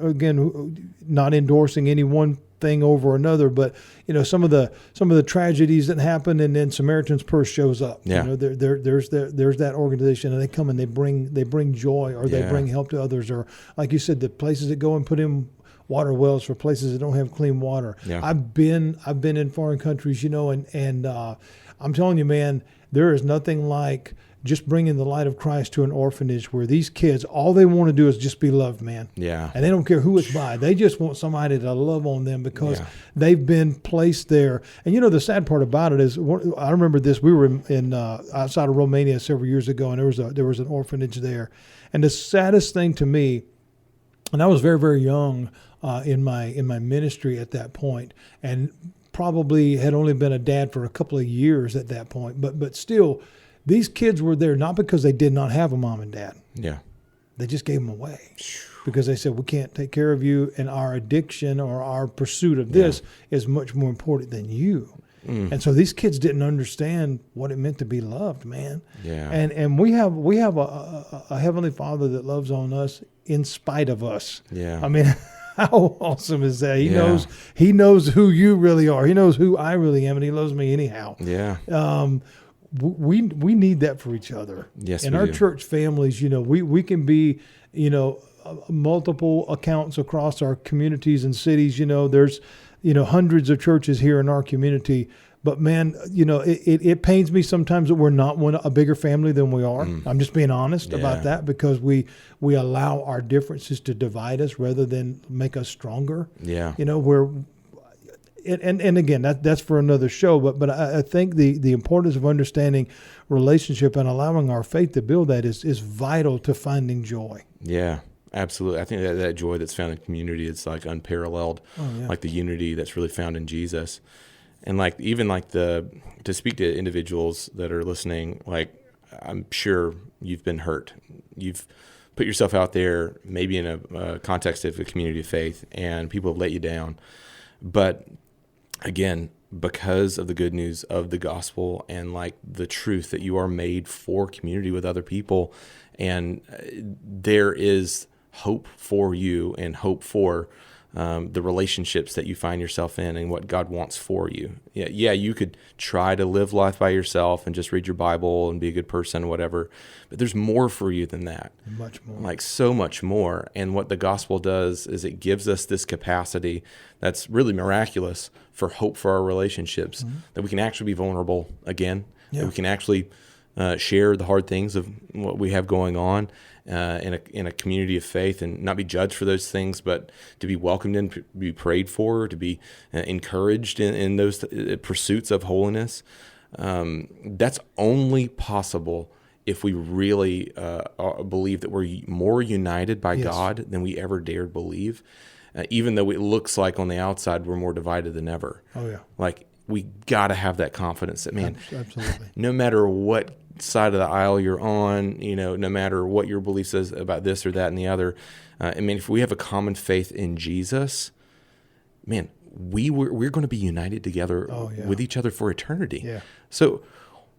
not endorsing any one thing over another, but you know, some of the tragedies that happen, and then Samaritan's Purse shows up. You know, there's that organization, and they come and they bring joy, or they bring help to others, or like you said, the places that go and put in water wells for places that don't have clean water. I've been in foreign countries, you know, and I'm telling you, man, there is nothing like just bringing the light of Christ to an orphanage where these kids, all they want to do is just be loved, man. Yeah. And they don't care who it's by. They just want somebody to love on them because they've been placed there. And you know, the sad part about it is, I remember this, we were in outside of Romania several years ago, and there was an orphanage there. And the saddest thing to me, and I was very, very young in my ministry at that point, and probably had only been a dad for a couple of years at that point, but still, these kids were there not because they did not have a mom and dad. Yeah. They just gave them away because they said, we can't take care of you, and our addiction or our pursuit of this is much more important than you. And so these kids didn't understand what it meant to be loved, man. Yeah. And we have a Heavenly Father that loves on us in spite of us. Yeah. I mean, how awesome is that? He knows who you really are. He knows who I really am, and he loves me anyhow. Yeah. We need that for each other. Yes, in our church families, you know, we can be, you know, multiple accounts across our communities and cities. You know, there's, you know, hundreds of churches here in our community. But man, you know, it pains me sometimes that we're not a bigger family than we are. I'm just being honest about that, because we allow our differences to divide us rather than make us stronger. Yeah. You know, and again, that's for another show, but I think the importance of understanding relationship and allowing our faith to build that is vital to finding joy. Yeah, absolutely. I think that joy that's found in community, it's like unparalleled, like the unity that's really found in Jesus. And like, even like to speak to individuals that are listening, like, I'm sure you've been hurt. You've put yourself out there, maybe in a context of a community of faith, and people have let you down. But again, because of the good news of the gospel and like the truth that you are made for community with other people, and there is hope for you and hope for the relationships that you find yourself in and what God wants for you. Yeah, you could try to live life by yourself and just read your Bible and be a good person or whatever, but there's more for you than that. Much more. Like so much more. And what the gospel does is it gives us this capacity that's really miraculous for hope for our relationships, that we can actually be vulnerable again, that we can actually share the hard things of what we have going on in a community of faith, and not be judged for those things, but to be welcomed in, be prayed for, to be encouraged in those pursuits of holiness. That's only possible if we really believe that we're more united by God than we ever dared believe, even though it looks like on the outside we're more divided than ever. Oh, yeah. Like, we got to have that confidence that, man, absolutely, no matter what side of the aisle you're on, no matter what your belief says about this or that and the other, I mean, if we have a common faith in Jesus, man, we're going to be united together with each other for eternity. Yeah. So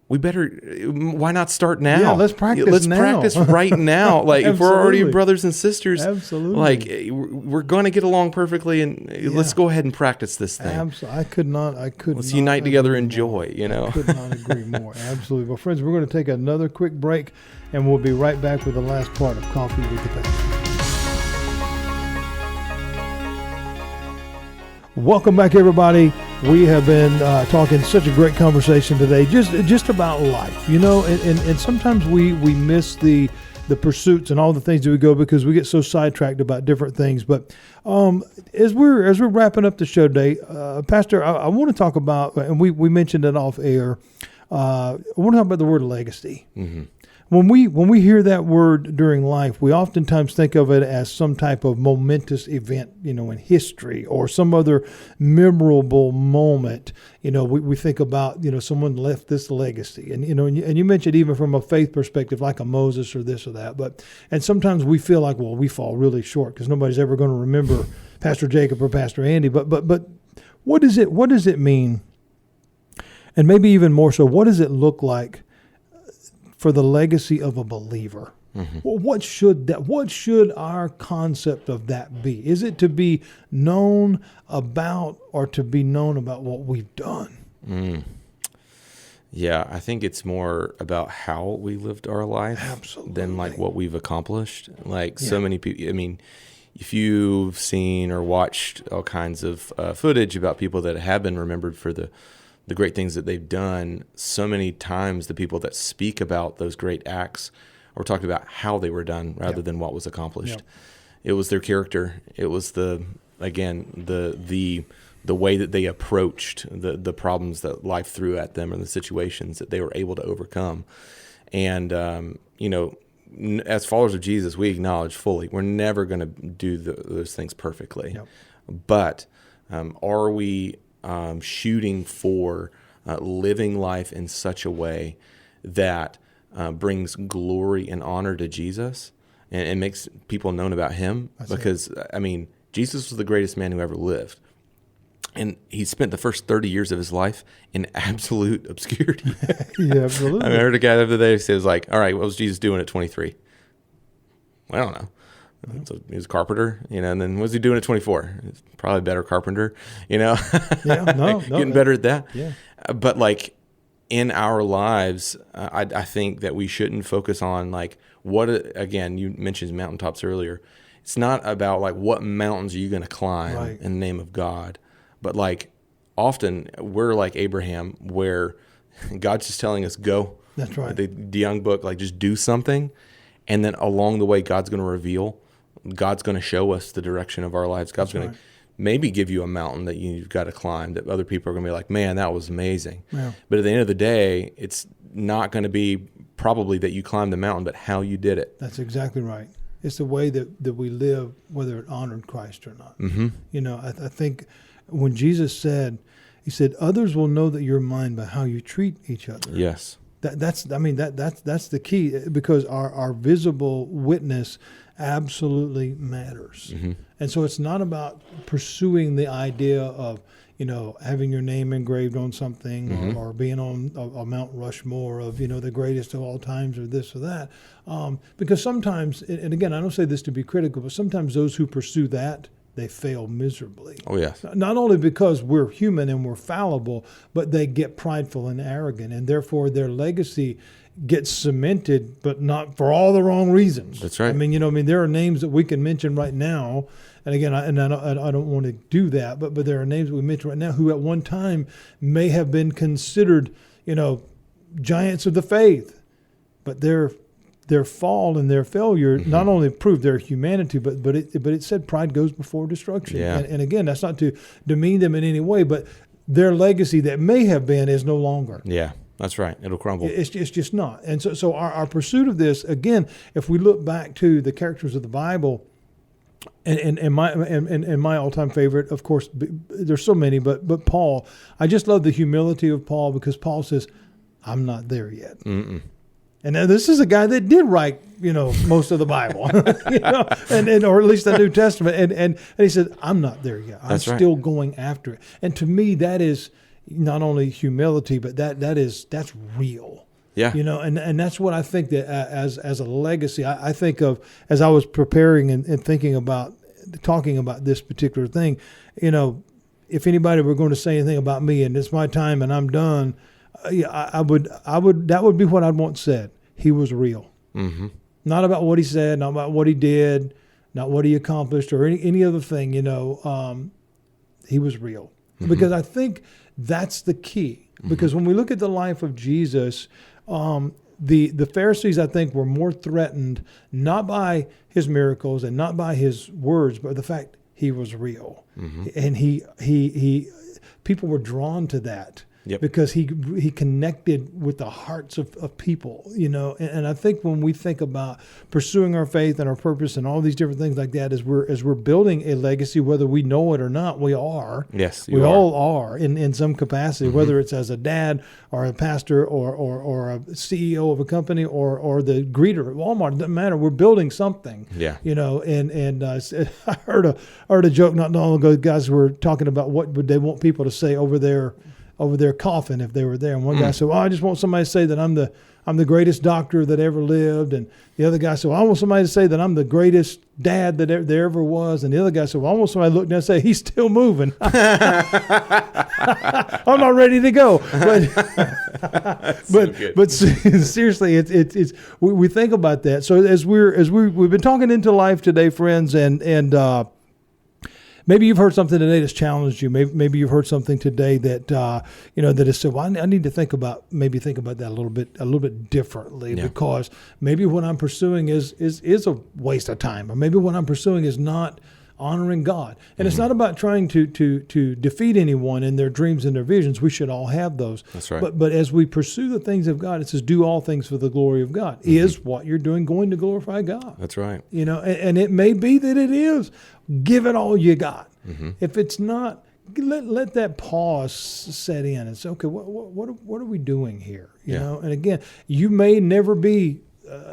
we better, why not start now? Yeah, let's practice Let's now. practice right now. Like, if we're already brothers and sisters, like, we're going to get along perfectly, and let's go ahead and practice this thing. Absolutely. I could Let's unite together in joy, I could not agree more. Absolutely. Well, friends, we're going to take another quick break, and we'll be right back with the last part of Coffee with the Pastor. Welcome back, everybody. We have been talking such a great conversation today, just about life, and sometimes we miss the pursuits and all the things that we go because we get so sidetracked about different things. But as we're wrapping up the show today, Pastor, I want to talk about, and we mentioned it off air. I want to talk about the word legacy. Mm-hmm. When we hear that word during life, we oftentimes think of it as some type of momentous event, in history, or some other memorable moment. We think about, someone left this legacy, and you mentioned even from a faith perspective, like a Moses or this or that. And sometimes we feel like, well, we fall really short because nobody's ever going to remember Pastor Jacob or Pastor Andy. But what does it mean? And maybe even more so, what does it look like for the legacy of a believer? Mm-hmm. Well, what should our concept of that be? Is it to be known about, or to be known about what we've done? Yeah, I think it's more about how we lived our life than like what we've accomplished. Like so many people, I mean, if you've seen or watched all kinds of footage about people that have been remembered for the great things that they've done, so many times the people that speak about those great acts are talking about how they were done rather than what was accomplished. It was their character. It was the way that they approached the problems that life threw at them, and the situations that they were able to overcome. And as followers of Jesus, we acknowledge fully we're never going to do those things perfectly. But are we shooting for living life in such a way that brings glory and honor to Jesus and makes people known about him? Because, I mean, Jesus was the greatest man who ever lived. And he spent the first 30 years of his life in absolute obscurity. Yeah, absolutely. I heard a guy the other day say, like, all right, what was Jesus doing at 23? I don't know. So he was a carpenter, and then what was he doing at 24? He's probably a better carpenter, getting better at that. Yeah. But like in our lives, I think that we shouldn't focus on like again, you mentioned mountaintops earlier. It's not about like what mountains are you going to climb in the name of God, but like often we're like Abraham, where God's just telling us go. That's right. The young book, like just do something. And then along the way, God's going to reveal. God's going to show us the direction of our lives. God's going to maybe give you a mountain that you've got to climb that other people are going to be like, man, that was amazing. Yeah. But at the end of the day, it's not going to be probably that you climbed the mountain, but how you did it. That's exactly right. It's the way that we live, whether it honored Christ or not. Mm-hmm. I think when Jesus said, he said, others will know that you're mine by how you treat each other. Yes. That's the key, because our visible witness absolutely matters. And so it's not about pursuing the idea of, having your name engraved on something, or being on a Mount Rushmore of, the greatest of all times, or this or that. Because sometimes, and again, I don't say this to be critical, but sometimes those who pursue that, they fail miserably. Oh, yes. Not only because we're human and we're fallible, but they get prideful and arrogant, and therefore their legacy gets cemented, but not for all the wrong reasons. That's right. There are names that we can mention right now, and again, I don't want to do that, but there are names that we mention right now who at one time may have been considered, giants of the faith, but their fall and their failure not only proved their humanity, but it said pride goes before destruction. Yeah. And again, that's not to demean them in any way, but their legacy that may have been is no longer. Yeah, that's right. It'll crumble. It's just not. And so our pursuit of this, again, if we look back to the characters of the Bible, and my all-time favorite, of course, there's so many, but Paul, I just love the humility of Paul, because Paul says, I'm not there yet. Mm-mm. And now this is a guy that did write, most of the Bible, and or at least the New Testament. And he said, I'm not there yet. I'm still going after it. And to me, that is not only humility, but that's real. Yeah. And that's what I think that as a legacy, I think of, as I was preparing and thinking about talking about this particular thing, if anybody were going to say anything about me and it's my time and I'm done, I would, that would be what I'd want said. He was real. Mm-hmm. Not about what he said, not about what he did, not what he accomplished or any other thing, he was real. Mm-hmm. Because I think that's the key. Mm-hmm. Because when we look at the life of Jesus, the Pharisees, I think, were more threatened not by his miracles and not by his words, but the fact he was real. Mm-hmm. And he people were drawn to that. Yep. Because he connected with the hearts of people, and I think when we think about pursuing our faith and our purpose and all these different things like that, as we're building a legacy, whether we know it or not, we are. Yes, we all are in some capacity, mm-hmm. whether it's as a dad or a pastor or a CEO of a company or the greeter at Walmart. It doesn't matter. We're building something. Yeah. And I heard a joke not long ago. Guys were talking about what would they want people to say over their coffin if they were there. And one guy said, well, I just want somebody to say that I'm the greatest doctor that ever lived. And the other guy said, well, I want somebody to say that I'm the greatest dad that there ever was. And the other guy said, well, I want somebody to look down and say, he's still moving. I'm not ready to go. But seriously, it's we think about that. So as we've been talking into life today, friends, and maybe you've heard something today that's challenged you. Maybe you've heard something today that that has said, well, I need to think about that a little bit differently, because maybe what I'm pursuing is a waste of time, or maybe what I'm pursuing is not honoring God. And it's not about trying to defeat anyone in their dreams and their visions. We should all have those. That's right. But as we pursue the things of God, it says, do all things for the glory of God. Mm-hmm. Is what you're doing going to glorify God? That's right. And it may be that it is. Give it all you got. Mm-hmm. If it's not, let that pause set in and say, okay, what are we doing here? You know. And again, you may never be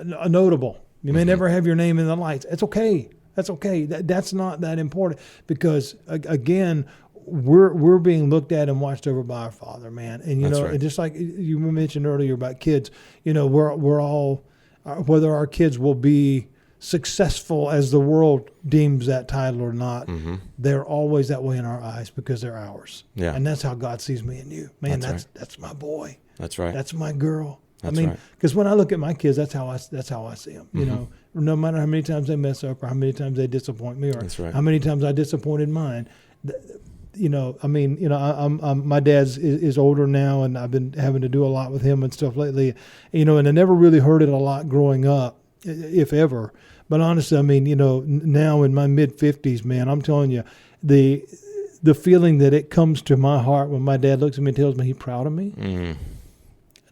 notable. You may never have your name in the lights. It's okay. That's okay. That's not that important, because again, we're being looked at and watched over by our Father, man. And and just like you mentioned earlier about kids, we're all, whether our kids will be successful as the world deems that title or not, they're always that way in our eyes because they're ours. Yeah. And that's how God sees me and you. Man, that's my boy. That's right. That's my girl. That's right. Because when I look at my kids, that's how I see them. Mm-hmm. No matter how many times they mess up or how many times they disappoint me or how many times I disappointed mine. My dad's is older now, and I've been having to do a lot with him and stuff lately. And I never really heard it a lot growing up, if ever. But honestly, now in my mid-50s, man, I'm telling you, the feeling that it comes to my heart when my dad looks at me and tells me he's proud of me,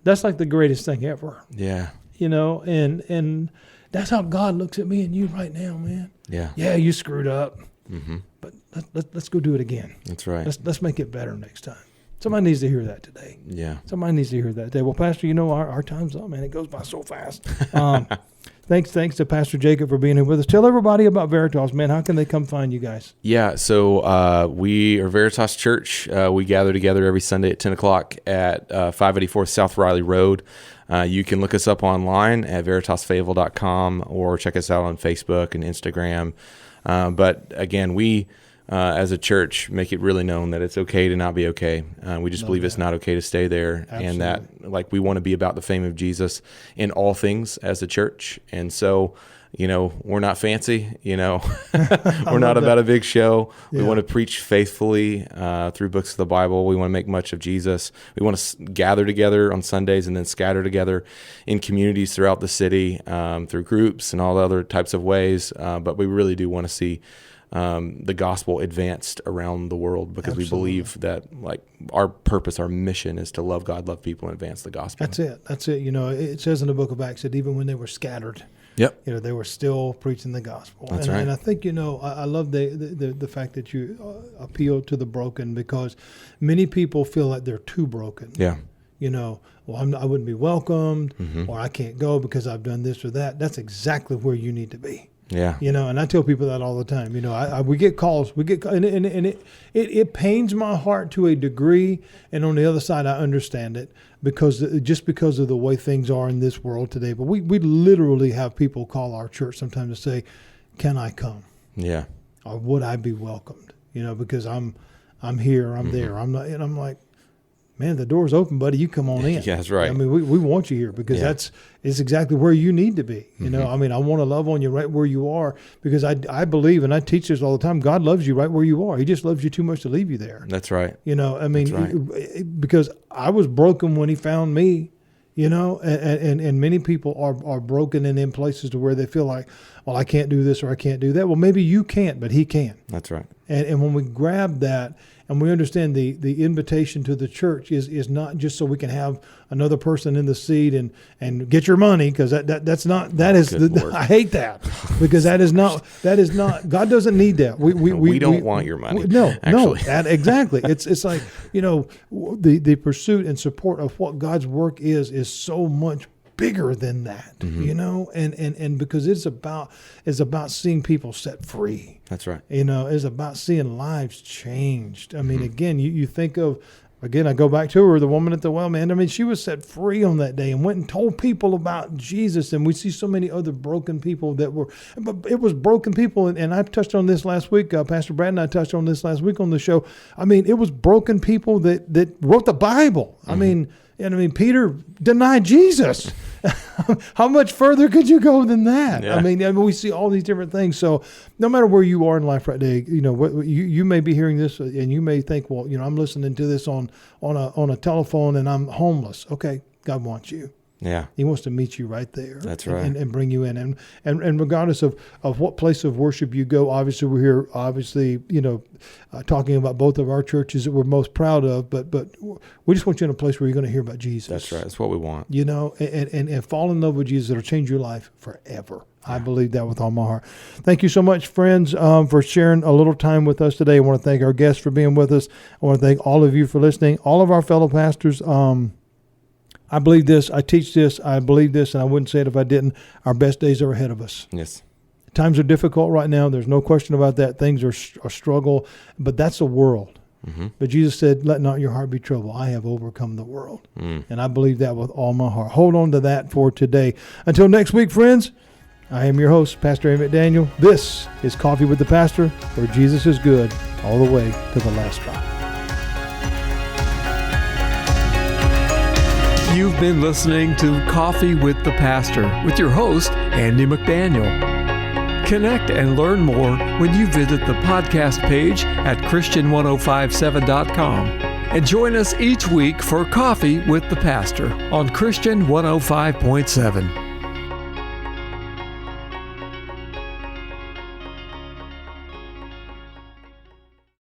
that's like the greatest thing ever. Yeah. And that's how God looks at me and you right now, man. Yeah. Yeah, you screwed up, but let's go do it again. That's right. Let's make it better next time. Somebody needs to hear that today. Yeah. Somebody needs to hear that today. Well, Pastor, our time's up, man. It goes by so fast. Thanks to Pastor Jacob for being here with us. Tell everybody about Veritas, man. How can they come find you guys? Yeah, so we are Veritas Church. We gather together every Sunday at 10 o'clock at 584 South Riley Road. You can look us up online at veritasfayetteville.com or check us out on Facebook and Instagram. But again, we, as a church, make it really known that it's okay to not be okay. We just believe it's not okay to stay there. Absolutely. And that we want to be about the fame of Jesus in all things as a church. And so, we're not fancy, we're not about a big show. Yeah. We want to preach faithfully through books of the Bible. We want to make much of Jesus. We want to gather together on Sundays and then scatter together in communities throughout the city through groups and all the other types of ways. But we really do want to see the gospel advanced around the world because we believe that our purpose, our mission is to love God, love people, and advance the gospel. That's it. It says in the book of Acts that even when they were scattered, yep, they were still preaching the gospel. That's right. And I think, I love the fact that you appeal to the broken, because many people feel like they're too broken. Yeah. I wouldn't be welcomed, mm-hmm. or I can't go because I've done this or that. That's exactly where you need to be. Yeah. And I tell people that all the time. We get calls, and it pains my heart to a degree. And on the other side, I understand it because of the way things are in this world today. But we literally have people call our church sometimes to say, "Can I come?" Yeah. Or would I be welcomed? Because I'm here, I'm mm-hmm. there, I'm not, and I'm like, man, the door's open, buddy. You come on in. Yeah, that's right. I mean, we want you here because it's exactly where you need to be. Mm-hmm. I want to love on you right where you are, because I believe, and I teach this all the time, God loves you right where you are. He just loves you too much to leave you there. That's right. That's right. Because I was broken when he found me, and many people are broken and in places to where they feel like, well, I can't do this or I can't do that. Well, maybe you can't, but he can. That's right. And when we grab that, and we understand the invitation to the church is not just so we can have another person in the seat and get your money, because I hate that, because that is not God doesn't need that. We don't want your money. Exactly. It's like, the pursuit and support of what God's work is so much bigger than that, mm-hmm. and because it's about seeing people set free. That's right. It's about seeing lives changed. I mean, mm-hmm. again, you think of, again, I go back to her, the woman at the well, man. I mean, she was set free on that day and went and told people about Jesus. And we see so many other broken people but it was broken people. And I touched on this last week. Pastor Brad and I touched on this last week on the show. I mean, it was broken people that wrote the Bible. Mm-hmm. I mean, Peter denied Jesus. How much further could you go than that? Yeah. I mean, we see all these different things. So no matter where you are in life right now, you may be hearing this and you may think, well, I'm listening to this on a telephone and I'm homeless. Okay, God wants you. Yeah. He wants to meet you right there. That's right. And bring you in. And regardless of what place of worship you go, obviously we're here, talking about both of our churches that we're most proud of, but we just want you in a place where you're going to hear about Jesus. That's right. That's what we want. And fall in love with Jesus. It'll change your life forever. Yeah. I believe that with all my heart. Thank you so much, friends, for sharing a little time with us today. I want to thank our guests for being with us. I want to thank all of you for listening. All of our fellow pastors, I believe this, I teach this, I believe this, and I wouldn't say it if I didn't. Our best days are ahead of us. Yes. Times are difficult right now. There's no question about that. Things are a struggle, but that's the world. Mm-hmm. But Jesus said, let not your heart be troubled. I have overcome the world. Mm. And I believe that with all my heart. Hold on to that for today. Until next week, friends, I am your host, Pastor Amy McDaniel. This is Coffee with the Pastor, where Jesus is good all the way to the last drop. You've been listening to Coffee with the Pastor with your host, Andy McDaniel. Connect and learn more when you visit the podcast page at Christian1057.com. And join us each week for Coffee with the Pastor on Christian 105.7.